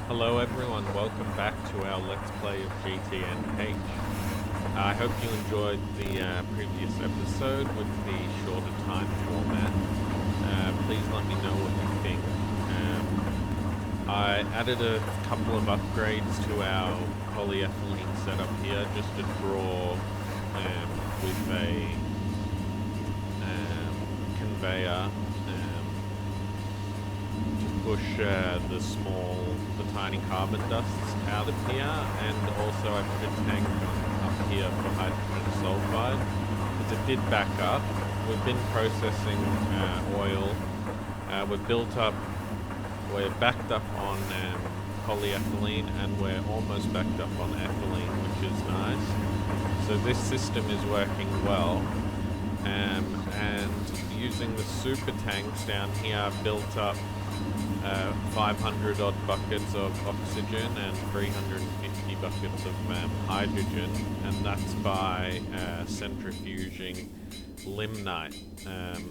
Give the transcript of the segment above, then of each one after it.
Hello everyone, welcome back to our Let's Play of GTNH. I hope you enjoyed the previous episode with the shorter time format. Please let me know what you think. I added a couple of upgrades to our polyethylene setup here just to draw with a conveyor push the tiny carbon dusts out of here, and also I put a tank up here for hydrogen sulfide because it did back up. We've been processing oil. We're backed up on polyethylene, and we're almost backed up on ethylene, which is nice. So this system is working well. And using the super tanks down here, I've built up 500 odd buckets of oxygen and 350 buckets of hydrogen, and that's by centrifuging limonite.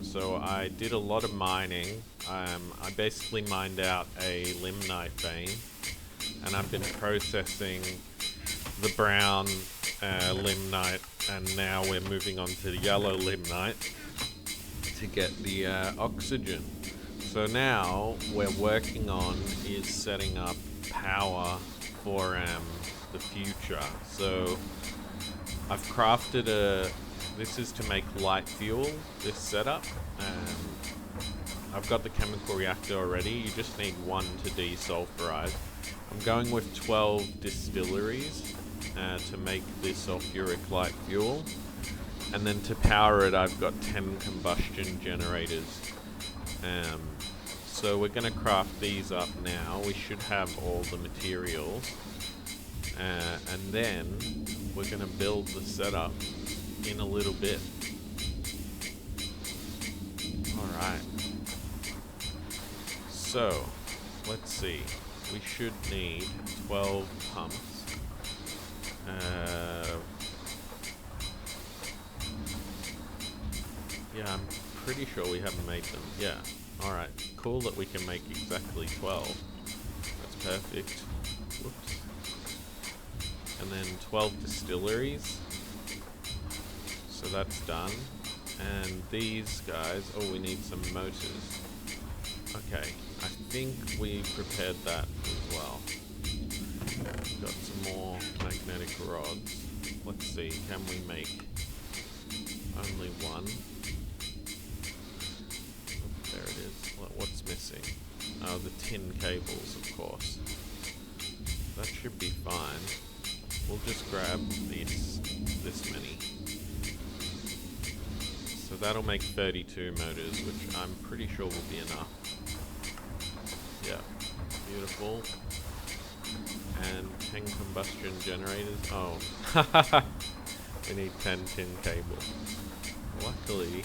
So I did a lot of mining. I basically mined out a limonite vein, and I've been processing the brown limonite, and now we're moving on to the yellow limonite to get the oxygen. So now we're working on is setting up power for the future. So I've crafted this is to make light fuel, this setup. I've got the chemical reactor already, you just need one to desulfurize. I'm going with 12 distilleries to make this sulfuric light fuel. And then to power it, I've got 10 combustion generators. So we're going to craft these up now. We should have all the materials. And then we're going to build the setup in a little bit. Alright. So, let's see. We should need 12 pumps. Yeah, I'm pretty sure we haven't made them. Yeah. Alright. Cool that we can make exactly 12. That's perfect. Whoops. And then 12 distilleries. So that's done. And these guys... Oh, we need some motors. Okay. I think we prepared that as well. Got some more magnetic rods. Let's see. Can we make only one? There it is. What's missing? Oh, the tin cables, of course. That should be fine. We'll just grab this many. So that'll make 32 motors, which I'm pretty sure will be enough. Yeah, beautiful. And 10 combustion generators. Oh, we need 10 tin cables. Luckily,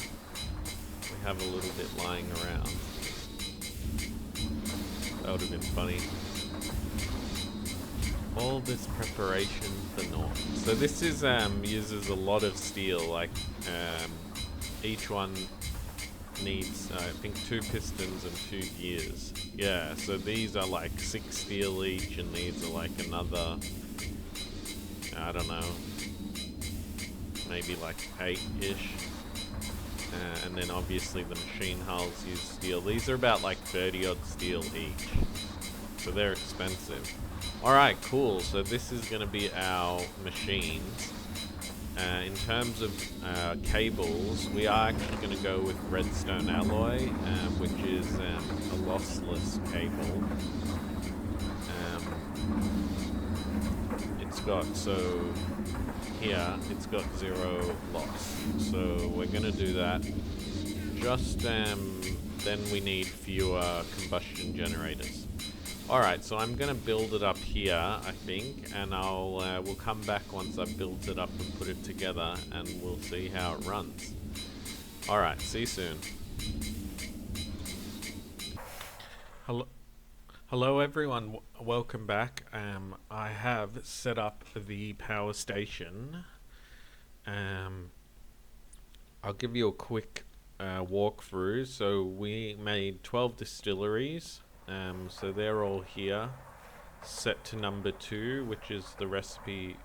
we have a little bit lying around. That would have been funny. All this preparation for naught. So this is uses a lot of steel. Like each one needs I think 2 pistons and 2 gears. Yeah. So these are like 6 steel each, and these are like another. I don't know. Maybe like 8-ish. And then obviously the machine hulls use steel. These are about like 30 odd steel each. So they're expensive. Alright, cool. So this is going to be our machines. In terms of cables, we are actually going to go with redstone alloy, which is a lossless cable. It's got, so here, it's got 0 loss. So we're going to do that. Just then we need fewer combustion generators. Alright, so I'm going to build it up here, I think, and we'll come back once I've built it up and put it together, and we'll see how it runs. Alright, see you soon. Hello everyone, welcome back. I have set up the power station. I'll give you a quick walkthrough. So we made 12 distilleries. So they're all here. set to number 2, which is the recipe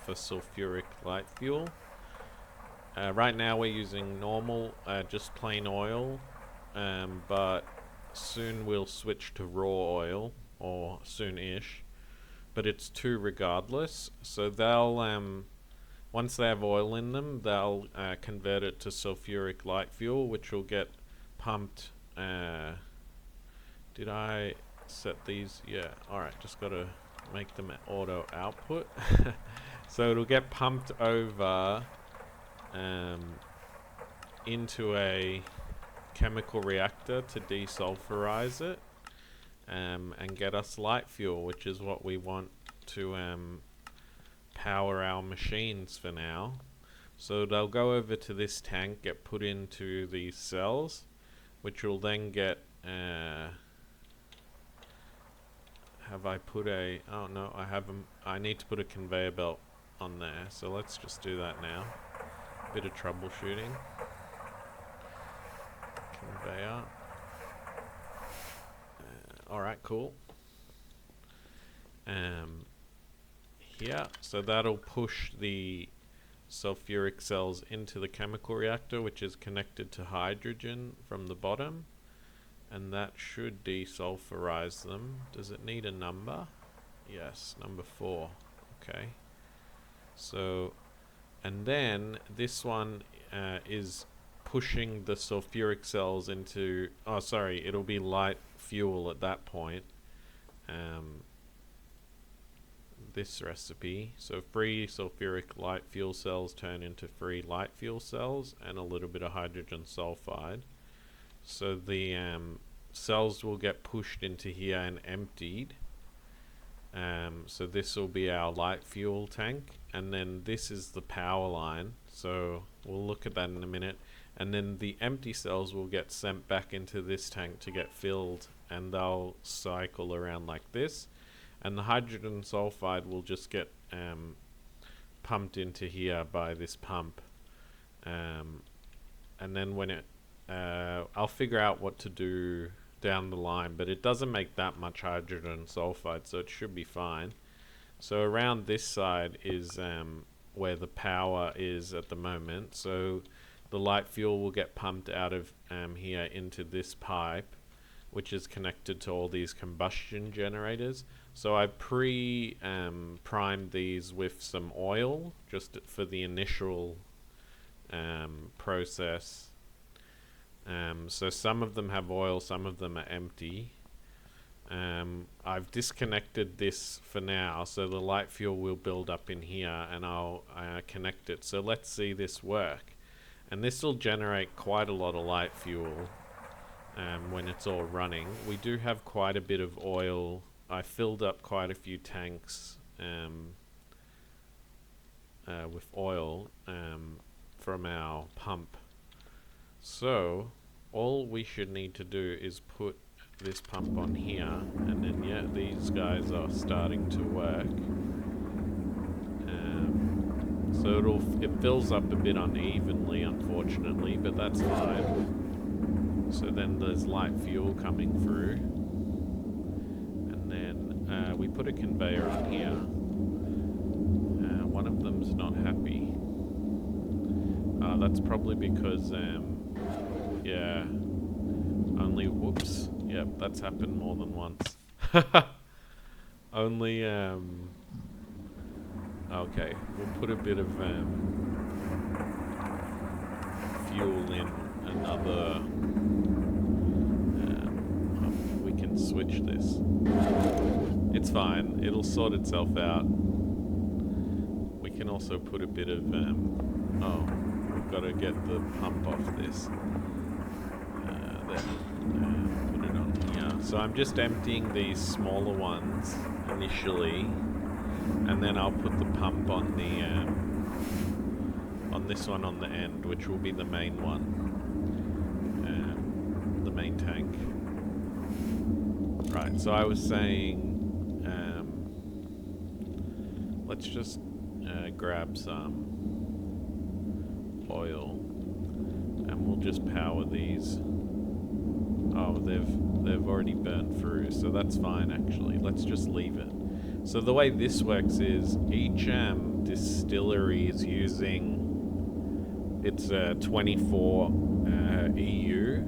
for sulfuric light fuel. Right now we're using normal, just plain oil, but soon we'll switch to raw oil, or soon-ish, but it's 2 regardless. So they'll, once they have oil in them, they'll convert it to sulfuric light fuel, which will get pumped. Did I set these? Yeah, alright, just gotta make them auto output. So it'll get pumped over into a chemical reactor to desulfurize it and get us light fuel, which is what we want to power our machines for now. So they'll go over to this tank, get put into these cells, which will then get have I put a, oh no, I haven't, I need to put a conveyor belt on there, so let's just do that now. Bit of troubleshooting. Conveyor. Alright, cool. Here, so that'll push the sulfuric cells into the chemical reactor, which is connected to hydrogen from the bottom, and that should desulfurize them. Does it need a number? Yes, number 4. Okay. So, and then this one is pushing the sulfuric cells into, oh sorry, it'll be light fuel at that point. This recipe, so free sulfuric light fuel cells turn into free light fuel cells and a little bit of hydrogen sulfide. So the cells will get pushed into here and emptied. So this will be our light fuel tank, and then this is the power line, so we'll look at that in a minute. And then the empty cells will get sent back into this tank to get filled, and they'll cycle around like this. And the hydrogen sulfide will just get pumped into here by this pump. And then when it, I'll figure out what to do down the line, but it doesn't make that much hydrogen sulfide, so it should be fine. So around this side is where the power is at the moment. So the light fuel will get pumped out of here into this pipe, which is connected to all these combustion generators. So I primed these with some oil just for the initial process. So some of them have oil, some of them are empty. I've disconnected this for now, so the light fuel will build up in here, and I'll connect it. So let's see this work. And this will generate quite a lot of light fuel when it's all running. We do have quite a bit of oil. I filled up quite a few tanks with oil from our pump. So all we should need to do is put this pump on here, and then yeah, these guys are starting to work. So it fills up a bit unevenly, unfortunately, but that's fine. So then there's light fuel coming through, and then we put a conveyor on here. One of them's not happy. That's probably because yeah, only, whoops, yep, that's happened more than once. Only okay, we'll put a bit of fuel in another. We can switch this. It's fine, it'll sort itself out. We can also put a bit of oh, we've got to get the pump off this. There, put it on here. So I'm just emptying these smaller ones initially, and then I'll put the pump on the on this one on the end, which will be the main one, the main tank. Right. So I was saying, let's just grab some oil, and we'll just power these. Oh, they've they've already burned through, so that's fine actually. Let's just leave it. So the way this works is each distillery is using, it's 24 EU.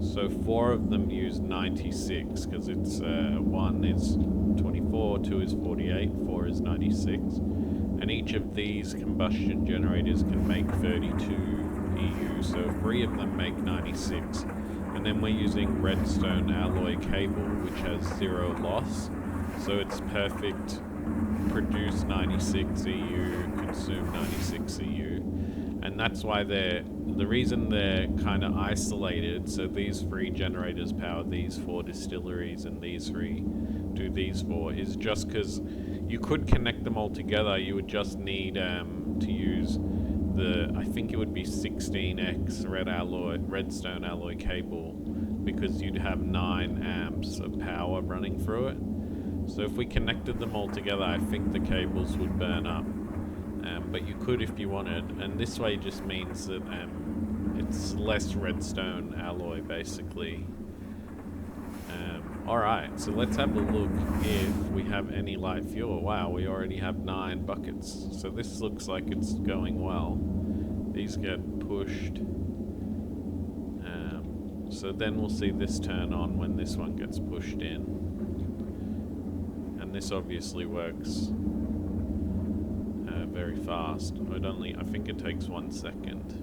So 4 of them use 96 because it's 1 is 24, 2 is 48, 4 is 96. And each of these combustion generators can make 32 EU, so 3 of them make 96. And then we're using redstone alloy cable, which has 0 loss. So it's perfect, produce 96 EU, consume 96 EU. And that's why the reason they're kind of isolated, so these 3 generators power these 4 distilleries and these 3 do these 4, is just because you could connect them all together. You would just need to use I think it would be 16x redstone alloy cable, because you'd have 9 amps of power running through it. So if we connected them all together, I think the cables would burn up. But you could if you wanted, and this way just means that it's less redstone alloy basically. Alright, so let's have a look if we have any light fuel. Wow, we already have 9 buckets, so this looks like it's going well. These get pushed. So then we'll see this turn on when this one gets pushed in. And this obviously works very fast. I think it takes 1 second.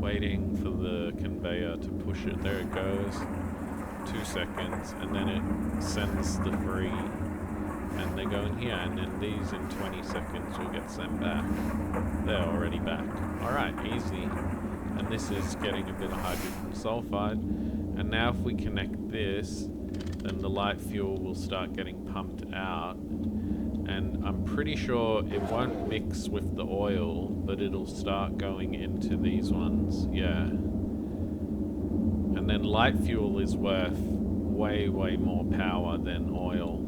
Waiting for the conveyor to push it. There it goes. 2 seconds, and then it sends the 3, and they're going here, and then these in 20 seconds will get sent back. They're already back. Alright, easy. And this is getting a bit of hydrogen sulfide. And now if we connect this, then the light fuel will start getting pumped out. And I'm pretty sure it won't mix with the oil, but it'll start going into these ones. Yeah. And then light fuel is worth way, way more power than oil.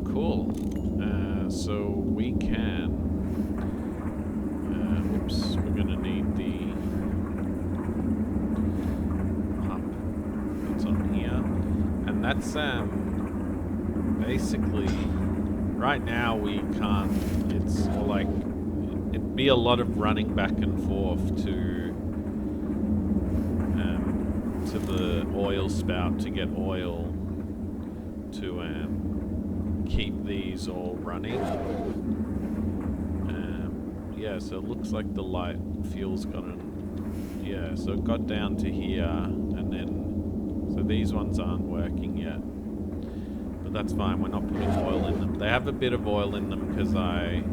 Cool. So we can... whoops, we're gonna need the pump that's on here. And that's basically... Right now we can't... It's like... It'd be a lot of running back and forth to the oil spout to get oil to keep these all running. Yeah, so it looks like the light fuel's gotten... Yeah, so it got down to here, and then... So these ones aren't working yet. But that's fine, we're not putting oil in them. They have a bit of oil in them because I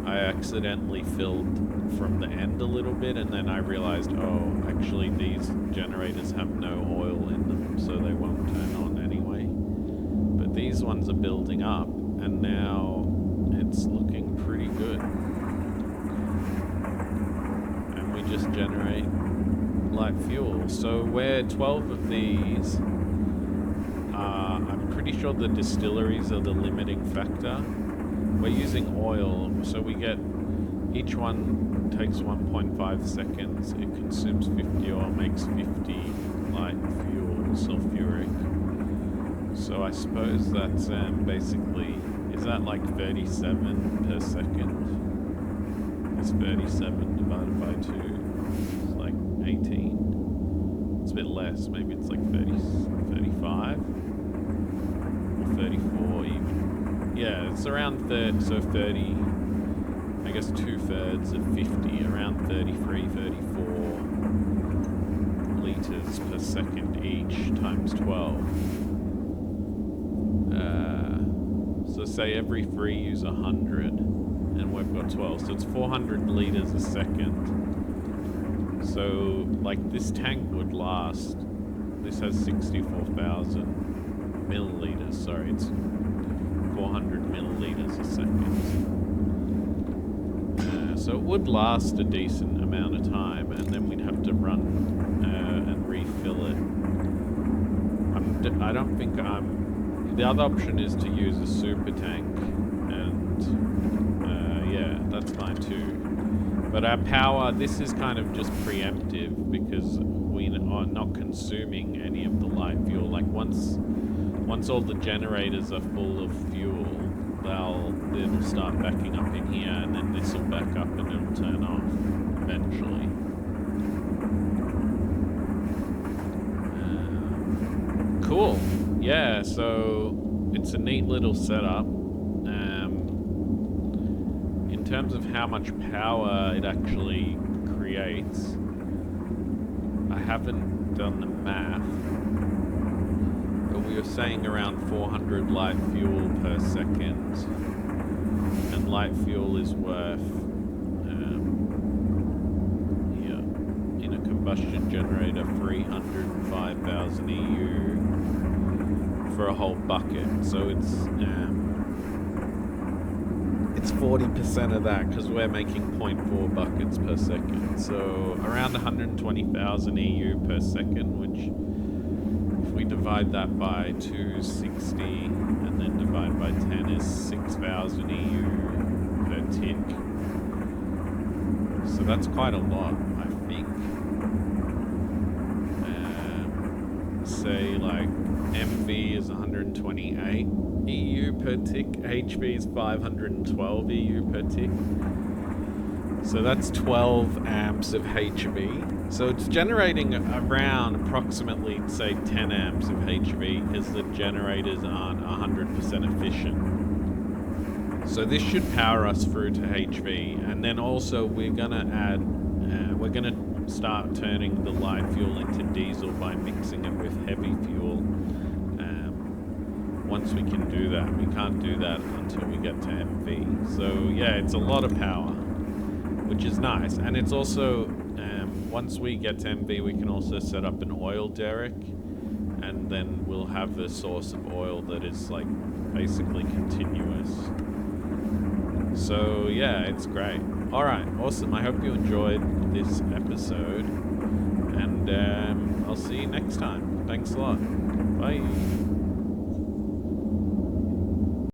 accidentally filled from the end a little bit, and then I realized, oh, actually these generators have no oil in them, so they won't turn on anyway. But these ones are building up, and now it's looking pretty good. And we just generate light fuel. So we're 12 of these. I'm pretty sure the distilleries are the limiting factor. We're using oil, so we get... Each one takes 1.5 seconds. It consumes 50 or makes 50 light fuel, sulfuric. So I suppose that's basically... Is that like 37 per second? It's 37 divided by 2. It's like 18. It's a bit less. Maybe it's like 30, 35? Or 34 even. Yeah, it's around 30, so 30, I guess 2/3 of 50, around 33, 34 liters per second each, times 12. So say every 3 use 100, and we've got 12, so it's 400 liters a second. So, like, this tank would last, this has 64,000 milliliters, sorry, it's 400 milliliters a second. So it would last a decent amount of time, and then we'd have to run and refill it. I don't think the other option is to use a super tank, and yeah, that's fine too. But our power, this is kind of just preemptive, because we not consuming any of the light fuel. Like once all the generators are full of fuel, it'll start backing up in here, and then this will back up and it'll turn off eventually. Cool. Yeah, so it's a neat little setup. In terms of how much power it actually creates, I haven't done the math, but we were saying around 400 light fuel per second, and light fuel is worth, in a combustion generator, 305,000 EU for a whole bucket. So it's 40% of that, because we're making 0.4 buckets per second. So around 120,000 EU per second, which if we divide that by 260 and then divide by 10 is 6,000 EU per tick. So that's quite a lot, I think. Say like MV is 128 EU per tick, HV is 512 EU per tick. So that's 12 amps of HV. So it's generating around approximately, say, 10 amps of HV, because the generators aren't 100% efficient. So this should power us through to HV. And then also we're gonna start turning the light fuel into diesel by mixing it with heavy fuel. Once we can do that, we can't do that until we get to MV. So yeah, it's a lot of power, which is nice. And it's also, once we get to MV, we can also set up an oil derrick, and then we'll have a source of oil that is like basically continuous. So yeah, it's great. All right, awesome. I hope you enjoyed this episode, and I'll see you next time. Thanks a lot. Bye.